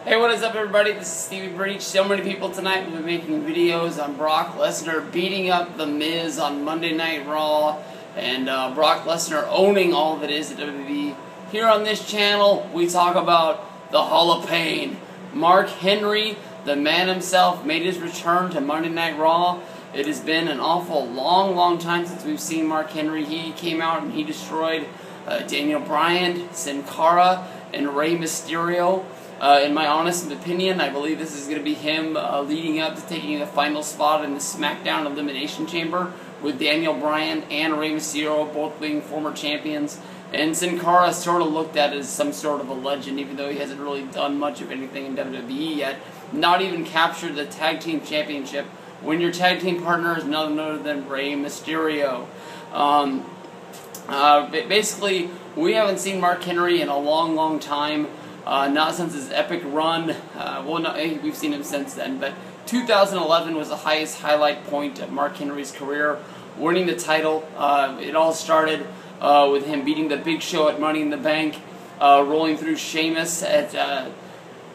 Hey, what is up, everybody? This is Stevie Breach. So many people tonight will be making videos on Brock Lesnar beating up The Miz on Monday Night Raw, and Brock Lesnar owning all that is at WWE. Here on this channel, we talk about the Hall of Pain. Mark Henry, the man himself, made his return to Monday Night Raw. It has been an awful long time since we've seen Mark Henry. He came out and he destroyed Daniel Bryan, Sin Cara, and Rey Mysterio. In my honest opinion, I believe this is going to be him leading up to taking the final spot in the SmackDown Elimination Chamber, with Daniel Bryan and Rey Mysterio both being former champions. And Sin Cara is sort of looked at as some sort of a legend, even though he hasn't really done much of anything in WWE yet. Not even captured the Tag Team Championship, when your tag team partner is none other than Rey Mysterio. Basically, we haven't seen Mark Henry in a long time. Not since his epic run. We've seen him since then, but 2011 was the highest highlight point of Mark Henry's career, winning the title. It all started with him beating the Big Show at Money in the Bank, rolling through Sheamus at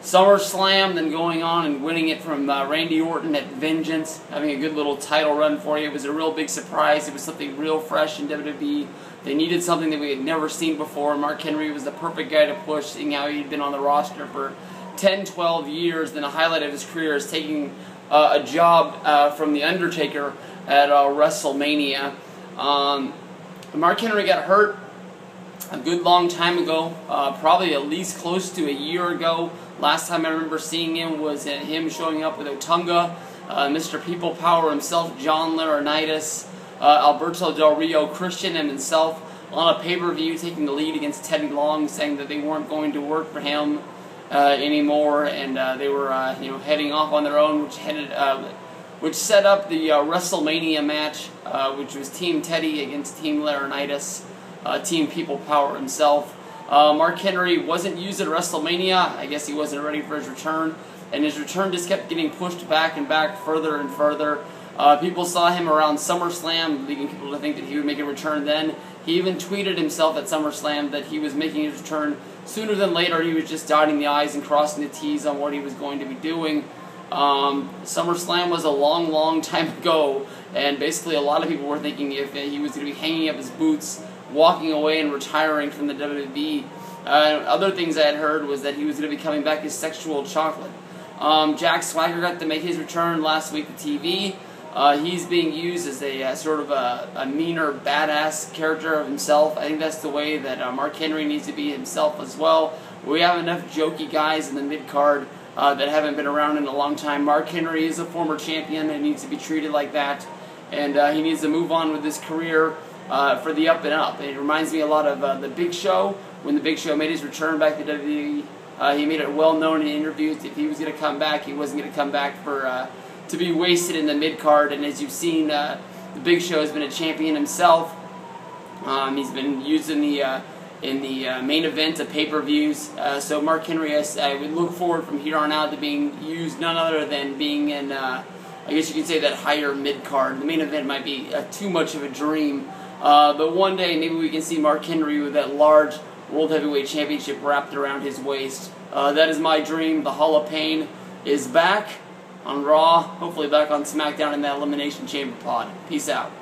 SummerSlam, then going on and winning it from Randy Orton at Vengeance, having a good little title run for you. It was a real big surprise. It was something real fresh in WWE. They needed something that we had never seen before. Mark Henry was the perfect guy to push, seeing how he'd been on the roster for 10-12 years. Then a highlight of his career is taking a job from The Undertaker at WrestleMania. Mark Henry got hurt a good long time ago, probably at least close to a year ago. Last time I remember seeing him was him showing up with Otunga, Mr. People Power himself, John Laurinaitis, Alberto Del Rio, Christian, and himself on a pay-per-view, taking the lead against Teddy Long, saying that they weren't going to work for him anymore, and they were heading off on their own, which set up the WrestleMania match, which was Team Teddy against Team Laurinaitis, Team People Power himself. Mark Henry wasn't used at WrestleMania. I guess he wasn't ready for his return, and his return just kept getting pushed back and back, further and further. People saw him around SummerSlam, leading people to think that he would make a return then. He even tweeted himself at SummerSlam that he was making his return sooner than later. He was just dotting the I's and crossing the T's on what he was going to be doing. SummerSlam was a long time ago, and basically a lot of people were thinking if he was going to be hanging up his boots, walking away and retiring from the WWE. Other things I had heard was that he was going to be coming back as Sexual Chocolate. Jack Swagger got to make his return last week to TV. He's being used as a sort of a meaner, badass character of himself. I think that's the way that Mark Henry needs to be himself as well. We have enough jokey guys in the mid-card that haven't been around in a long time. Mark Henry is a former champion and needs to be treated like that. And he needs to move on with his career for the up and up. It reminds me a lot of The Big Show. When The Big Show made his return back to WWE, he made it well known in interviews if he was going to come back, he wasn't going to come back for to be wasted in the mid-card. And as you've seen, The Big Show has been a champion himself. He's been used in the main event of pay-per-views. So Mark Henry, I would look forward from here on out to being used none other than being in, I guess you could say, that higher mid-card. The main event might be too much of a dream. But one day maybe we can see Mark Henry with that large World Heavyweight Championship wrapped around his waist. That is my dream. The Hall of Pain is back on Raw, hopefully back on SmackDown in that Elimination Chamber pod. Peace out.